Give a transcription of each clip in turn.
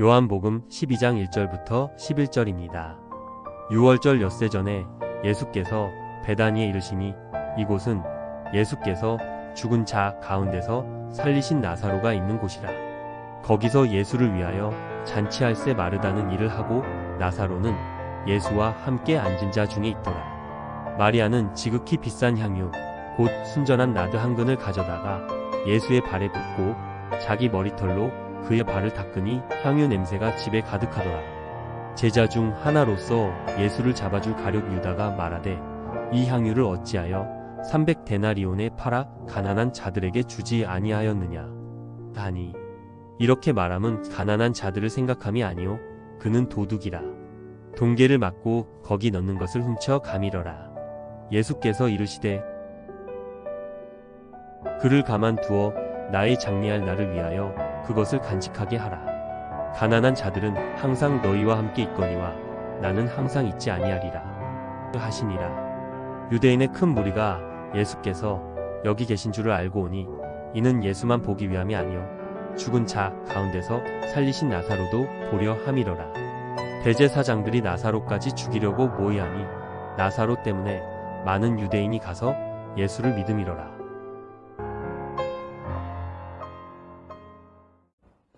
요한복음 12장 1절부터 11절입니다. 6월절 엿새 전에 예수께서 베다니에 이르시니 이곳은 예수께서 죽은 자 가운데서 살리신 나사로가 있는 곳이라. 거기서 예수를 위하여 잔치할세 마르다는 일을 하고 나사로는 예수와 함께 앉은 자 중에 있더라. 마리아는 지극히 비싼 향유 곧 순전한 나드 한 근을 가져다가 예수의 발에 붓고 자기 머리털로 그의 발을 닦으니 향유 냄새가 집에 가득하더라. 제자 중 하나로서 예수를 잡아줄 가룟 유다가 말하되 이 향유를 어찌하여 300데나리온에 팔아 가난한 자들에게 주지 아니하였느냐 하니, 이렇게 말함은 가난한 자들을 생각함이 아니요 그는 도둑이라. 동계를 맞고 거기 넣는 것을 훔쳐 가밀어라. 예수께서 이르시되 그를 가만두어 나의 장례할 날을 위하여 그것을 간직하게 하라. 가난한 자들은 항상 너희와 함께 있거니와 나는 항상 있지 아니하리라 하시니라. 유대인의 큰 무리가 예수께서 여기 계신 줄을 알고 오니 이는 예수만 보기 위함이 아니요 죽은 자 가운데서 살리신 나사로도 보려 함이러라. 대제사장들이 나사로까지 죽이려고 모의하니 나사로 때문에 많은 유대인이 가서 예수를 믿음이러라.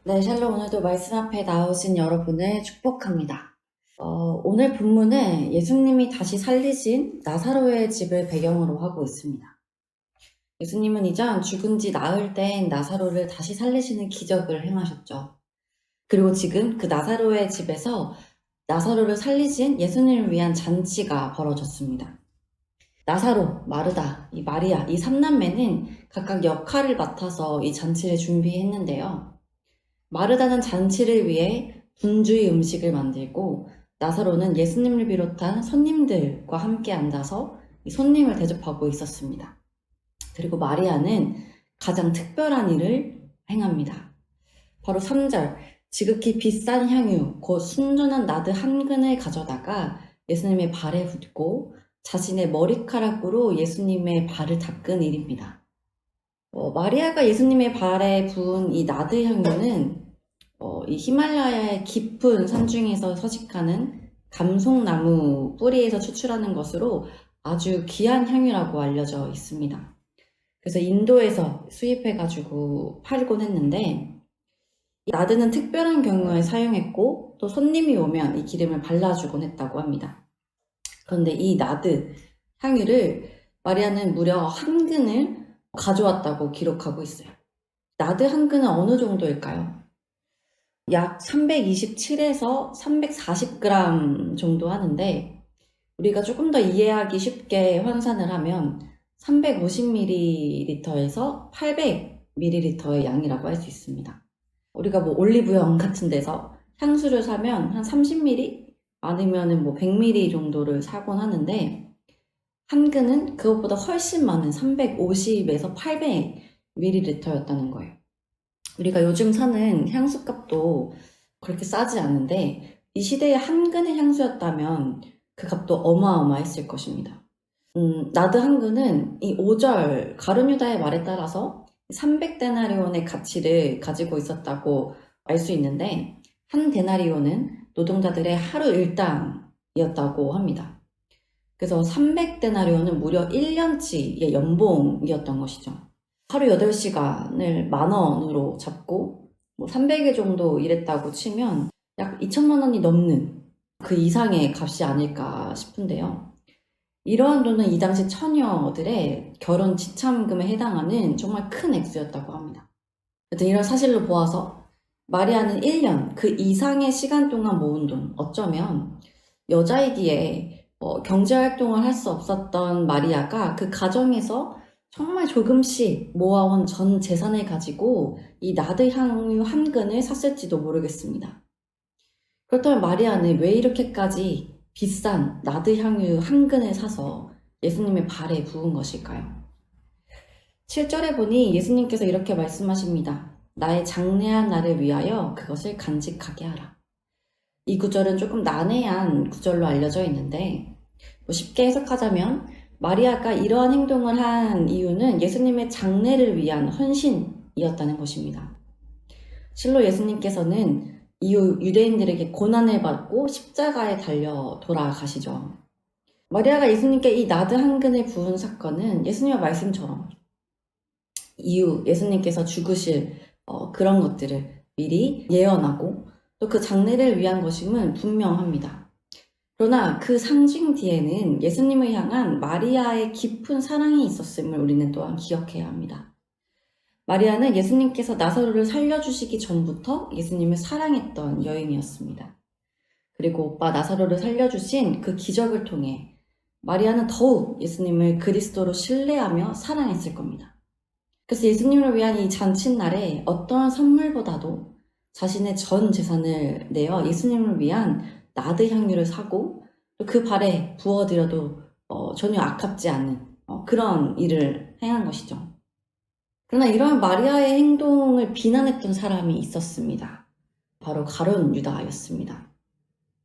네, 샬롬. 오늘도 말씀 앞에 나오신 여러분을 축복합니다. 오늘 본문은 예수님이 다시 살리신 나사로의 집을 배경으로 하고 있습니다. 예수님은 이전 죽은 지 나흘 된 나사로를 다시 살리시는 기적을 행하셨죠. 그리고 지금 그 나사로의 집에서 나사로를 살리신 예수님을 위한 잔치가 벌어졌습니다. 나사로, 마르다, 이 마리아, 이 3남매는 각각 역할을 맡아서 이 잔치를 준비했는데요. 마르다는 잔치를 위해 분주히 음식을 만들고, 나사로는 예수님을 비롯한 손님들과 함께 앉아서 이 손님을 대접하고 있었습니다. 그리고 마리아는 가장 특별한 일을 행합니다. 바로 3절, 지극히 비싼 향유, 곧 순전한 나드 한 근을 가져다가 예수님의 발에 붓고 자신의 머리카락으로 예수님의 발을 닦은 일입니다. 마리아가 예수님의 발에 부은 이 나드 향유는 이 히말라야의 깊은 산중에서 서식하는 감송나무 뿌리에서 추출하는 것으로 아주 귀한 향유라고 알려져 있습니다. 그래서 인도에서 수입해가지고 팔곤 했는데, 이 나드는 특별한 경우에 사용했고 또 손님이 오면 이 기름을 발라주곤 했다고 합니다. 그런데 이 나드 향유를 마리아는 무려 한 근을 가져왔다고 기록하고 있어요. 나드 한 근은 어느 정도일까요? 약 327에서 340g 정도 하는데, 우리가 조금 더 이해하기 쉽게 환산을 하면 350ml에서 800ml의 양이라고 할 수 있습니다. 우리가 뭐 올리브영 같은 데서 향수를 사면 한 30ml? 아니면 뭐 100ml 정도를 사곤 하는데, 한 근은 그것보다 훨씬 많은 350에서 800ml였다는 거예요. 우리가 요즘 사는 향수값도 그렇게 싸지 않은데, 이 시대에 한 근의 향수였다면 그 값도 어마어마했을 것입니다. 나드 한 근은 이 5절 가룟 유다의 말에 따라서 300데나리온의 가치를 가지고 있었다고 알 수 있는데, 한 데나리온은 노동자들의 하루 일당이었다고 합니다. 그래서 300데나리온은 무려 1년치의 연봉이었던 것이죠. 하루 8시간을 10,000원으로 잡고 300일 정도 일했다고 치면 약 2천만 원이 넘는 그 이상의 값이 아닐까 싶은데요. 이러한 돈은 이 당시 처녀들의 결혼 지참금에 해당하는 정말 큰 액수였다고 합니다. 하여튼 이런 사실로 보아서 마리아는 1년 그 이상의 시간 동안 모은 돈, 어쩌면 여자이기에 경제활동을 할 수 없었던 마리아가 그 가정에서 정말 조금씩 모아온 전 재산을 가지고 이 나드 향유 한 근을 샀을지도 모르겠습니다. 그렇다면 마리아는 왜 이렇게까지 비싼 나드 향유 한 근을 사서 예수님의 발에 부은 것일까요? 7절에 보니 예수님께서 이렇게 말씀하십니다. 나의 장례한 날을 위하여 그것을 간직하게 하라. 이 구절은 조금 난해한 구절로 알려져 있는데, 쉽게 해석하자면 마리아가 이러한 행동을 한 이유는 예수님의 장례를 위한 헌신이었다는 것입니다. 실로 예수님께서는 이후 유대인들에게 고난을 받고 십자가에 달려 돌아가시죠. 마리아가 예수님께 이 나드 한 근을 부은 사건은 예수님의 말씀처럼 이후 예수님께서 죽으실 그런 것들을 미리 예언하고 또 그 장래를 위한 것임은 분명합니다. 그러나 그 상징 뒤에는 예수님을 향한 마리아의 깊은 사랑이 있었음을 우리는 또한 기억해야 합니다. 마리아는 예수님께서 나사로를 살려주시기 전부터 예수님을 사랑했던 여인이었습니다. 그리고 오빠 나사로를 살려주신 그 기적을 통해 마리아는 더욱 예수님을 그리스도로 신뢰하며 사랑했을 겁니다. 그래서 예수님을 위한 이 잔칫날에 어떠한 선물보다도 자신의 전 재산을 내어 예수님을 위한 나드 향유를 사고 또 그 발에 부어드려도 전혀 아깝지 않은 그런 일을 행한 것이죠. 그러나 이러한 마리아의 행동을 비난했던 사람이 있었습니다. 바로 가룟 유다였습니다.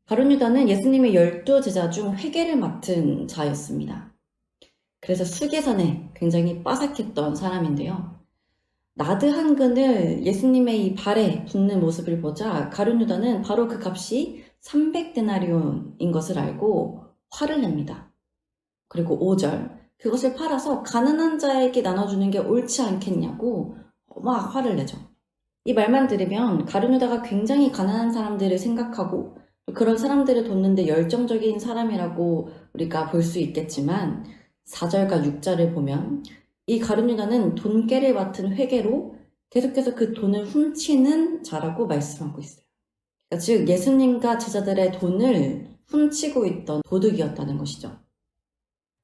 가룟 유다는 예수님의 12제자 중 회계를 맡은 자였습니다. 그래서 수계산에 굉장히 빠삭했던 사람인데요. 나드 한 근을 예수님의 이 발에 붓는 모습을 보자 가룟 유다는 바로 그 값이 300데나리온인 것을 알고 화를 냅니다. 그리고 5절, 그것을 팔아서 가난한 자에게 나눠주는 게 옳지 않겠냐고 막 화를 내죠. 이 말만 들으면 가룟 유다가 굉장히 가난한 사람들을 생각하고 그런 사람들을 돕는데 열정적인 사람이라고 우리가 볼 수 있겠지만 4절과 6절을 보면 이 가룟 유다는 돈깨를 맡은 회계로 계속해서 그 돈을 훔치는 자라고 말씀하고 있어요. 그러니까 즉 예수님과 제자들의 돈을 훔치고 있던 도둑이었다는 것이죠.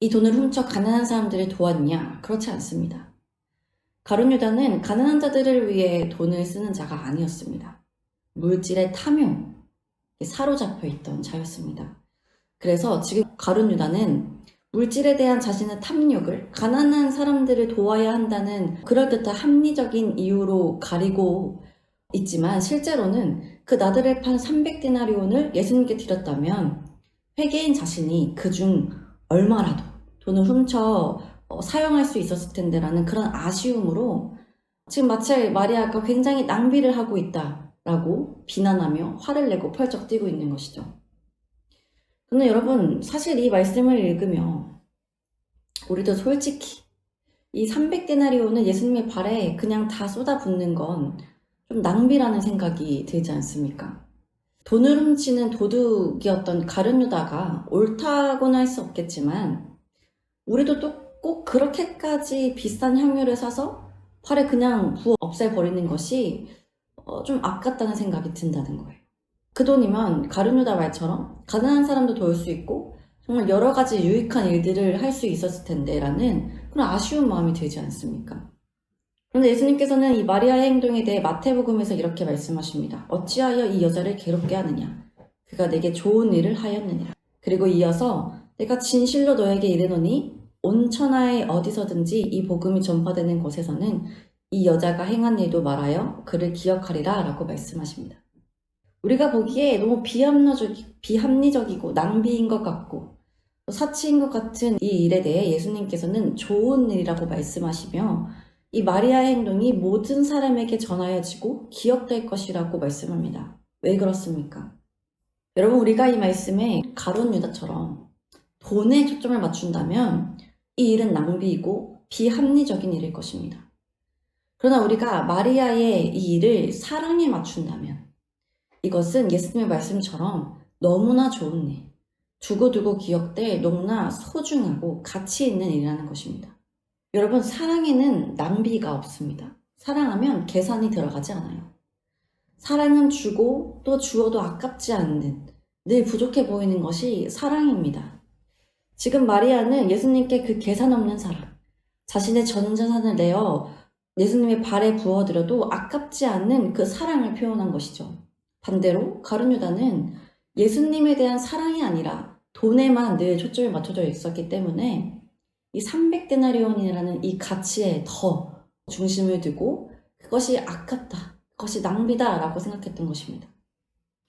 이 돈을 훔쳐 가난한 사람들을 도왔냐? 그렇지 않습니다. 가룟 유다는 가난한 자들을 위해 돈을 쓰는 자가 아니었습니다. 물질의 탐욕, 사로잡혀 있던 자였습니다. 그래서 지금 가룟 유다는 물질에 대한 자신의 탐욕을 가난한 사람들을 도와야 한다는 그럴듯한 합리적인 이유로 가리고 있지만 실제로는 그 나드를 판 300데나리온을 예수님께 드렸다면 회개인 자신이 그중 얼마라도 돈을 훔쳐 사용할 수 있었을 텐데라는 그런 아쉬움으로 지금 마치 마리아가 굉장히 낭비를 하고 있다라고 비난하며 화를 내고 펄쩍 뛰고 있는 것이죠. 그런데 여러분 사실 이 말씀을 읽으며 우리도 솔직히 이 300데나리온을 예수님의 발에 그냥 다 쏟아붓는 건 좀 낭비라는 생각이 들지 않습니까? 돈을 훔치는 도둑이었던 가룟 유다가 옳다고는 할 수 없겠지만 우리도 또 꼭 그렇게까지 비싼 향유를 사서 발에 그냥 부어 없애버리는 것이 좀 아깝다는 생각이 든다는 거예요. 그 돈이면 가룟 유다 말처럼 가난한 사람도 도울 수 있고 정말 여러 가지 유익한 일들을 할 수 있었을 텐데 라는 그런 아쉬운 마음이 들지 않습니까? 그런데 예수님께서는 이 마리아의 행동에 대해 마태복음에서 이렇게 말씀하십니다. 어찌하여 이 여자를 괴롭게 하느냐? 그가 내게 좋은 일을 하였느니라. 그리고 이어서 내가 진실로 너에게 이르노니 온 천하에 어디서든지 이 복음이 전파되는 곳에서는 이 여자가 행한 일도 말하여 그를 기억하리라 라고 말씀하십니다. 우리가 보기에 너무 비합리적이고 낭비인 것 같고 사치인 것 같은 이 일에 대해 예수님께서는 좋은 일이라고 말씀하시며 이 마리아의 행동이 모든 사람에게 전하여지고 기억될 것이라고 말씀합니다. 왜 그렇습니까? 여러분 우리가 이 말씀에 가룟 유다처럼 돈에 초점을 맞춘다면 이 일은 낭비이고 비합리적인 일일 것입니다. 그러나 우리가 마리아의 이 일을 사랑에 맞춘다면 이것은 예수님의 말씀처럼 너무나 좋은 일, 두고두고 기억될 너무나 소중하고 가치 있는 일이라는 것입니다. 여러분 사랑에는 낭비가 없습니다. 사랑하면 계산이 들어가지 않아요. 사랑은 주고 또 주어도 아깝지 않는 늘 부족해 보이는 것이 사랑입니다. 지금 마리아는 예수님께 그 계산 없는 사랑, 자신의 전 재산을 내어 예수님의 발에 부어드려도 아깝지 않는 그 사랑을 표현한 것이죠. 반대로 가룟 유다는 예수님에 대한 사랑이 아니라 돈에만 늘 초점이 맞춰져 있었기 때문에 이 300데나리온이라는 이 가치에 더 중심을 두고 그것이 아깝다, 그것이 낭비다 라고 생각했던 것입니다.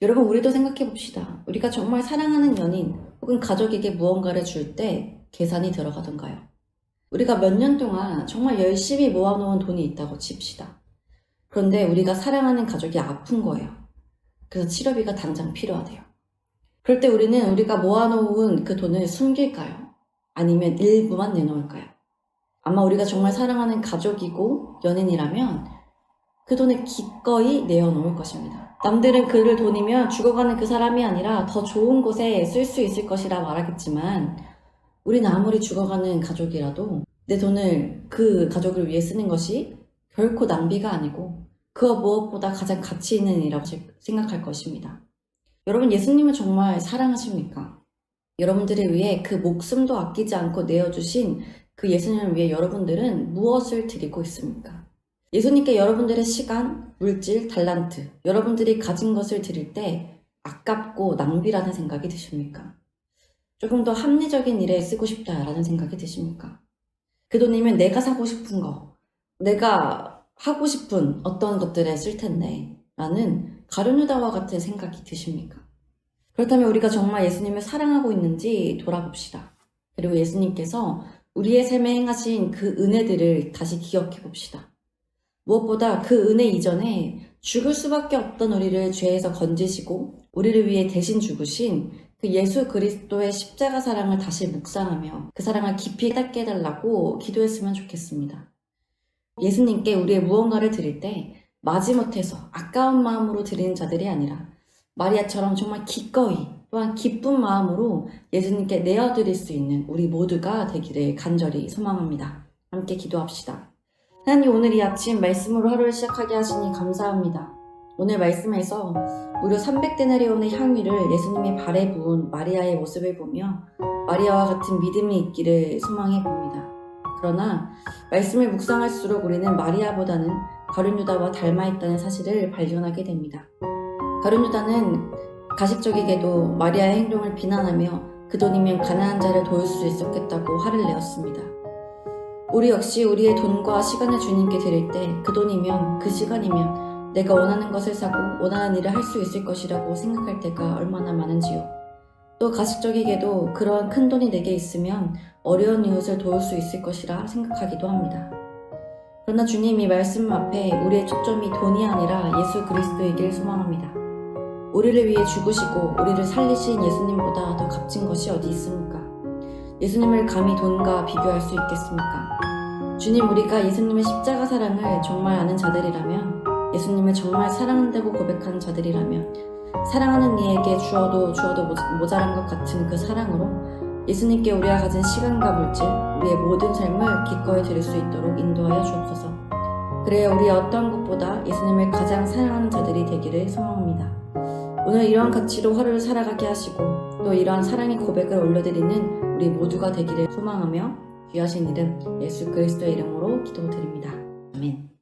여러분 우리도 생각해 봅시다. 우리가 정말 사랑하는 연인 혹은 가족에게 무언가를 줄 때 계산이 들어가던가요? 우리가 몇 년 동안 정말 열심히 모아놓은 돈이 있다고 칩시다. 그런데 우리가 사랑하는 가족이 아픈 거예요. 그래서 치료비가 당장 필요하대요. 그럴 때 우리는 우리가 모아놓은 그 돈을 숨길까요? 아니면 일부만 내놓을까요? 아마 우리가 정말 사랑하는 가족이고 연인이라면 그 돈을 기꺼이 내어놓을 것입니다. 남들은 그를 돈이면 죽어가는 그 사람이 아니라 더 좋은 곳에 쓸 수 있을 것이라 말하겠지만 우리는 아무리 죽어가는 가족이라도 내 돈을 그 가족을 위해 쓰는 것이 결코 낭비가 아니고 그 무엇보다 가장 가치 있는 일이라고 생각할 것입니다. 여러분, 예수님을 정말 사랑하십니까? 여러분들을 위해 그 목숨도 아끼지 않고 내어주신 그 예수님을 위해 여러분들은 무엇을 드리고 있습니까? 예수님께 여러분들의 시간, 물질, 달란트, 여러분들이 가진 것을 드릴 때 아깝고 낭비라는 생각이 드십니까? 조금 더 합리적인 일에 쓰고 싶다라는 생각이 드십니까? 그 돈이면 내가 사고 싶은 거, 내가 하고 싶은 어떤 것들에 쓸 텐데 라는 가룟유다와 같은 생각이 드십니까? 그렇다면 우리가 정말 예수님을 사랑하고 있는지 돌아봅시다. 그리고 예수님께서 우리의 삶에 행하신 그 은혜들을 다시 기억해 봅시다. 무엇보다 그 은혜 이전에 죽을 수밖에 없던 우리를 죄에서 건지시고 우리를 위해 대신 죽으신 그 예수 그리스도의 십자가 사랑을 다시 묵상하며 그 사랑을 깊이 깨닫게 해달라고 기도했으면 좋겠습니다. 예수님께 우리의 무언가를 드릴 때 마지못해서 아까운 마음으로 드리는 자들이 아니라 마리아처럼 정말 기꺼이 또한 기쁜 마음으로 예수님께 내어드릴 수 있는 우리 모두가 되기를 간절히 소망합니다. 함께 기도합시다. 하나님, 오늘 이 아침 말씀으로 하루를 시작하게 하시니 감사합니다. 오늘 말씀에서 무려 300데나리온의 향유를 예수님의 발에 부은 마리아의 모습을 보며 마리아와 같은 믿음이 있기를 소망해 봅니다. 그러나 말씀을 묵상할수록 우리는 마리아보다는 가룟유다와 닮아있다는 사실을 발견하게 됩니다. 가룟유다는 가식적이게도 마리아의 행동을 비난하며 그 돈이면 가난한 자를 도울 수 있었겠다고 화를 내었습니다. 우리 역시 우리의 돈과 시간을 주님께 드릴 때 그 돈이면 그 시간이면 내가 원하는 것을 사고 원하는 일을 할 수 있을 것이라고 생각할 때가 얼마나 많은지요. 또 가식적이게도 그러한 큰 돈이 내게 있으면 어려운 이웃을 도울 수 있을 것이라 생각하기도 합니다. 그러나 주님이 말씀 앞에 우리의 초점이 돈이 아니라 예수 그리스도이길 소망합니다. 우리를 위해 죽으시고 우리를 살리신 예수님보다 더 값진 것이 어디 있습니까? 예수님을 감히 돈과 비교할 수 있겠습니까? 주님, 우리가 예수님의 십자가 사랑을 정말 아는 자들이라면, 예수님을 정말 사랑한다고 고백하는 자들이라면, 사랑하는 이에게 주어도 모자란 것 같은 그 사랑으로 예수님께 우리가 가진 시간과 물질, 우리의 모든 삶을 기꺼이 드릴 수 있도록 인도하여 주옵소서. 그래야 우리의 어떠한 것보다 예수님을 가장 사랑하는 자들이 되기를 소망합니다. 오늘 이러한 가치로 하루를 살아가게 하시고 또 이러한 사랑의 고백을 올려드리는 우리 모두가 되기를 소망하며 귀하신 이름 예수 그리스도의 이름으로 기도드립니다. 아멘.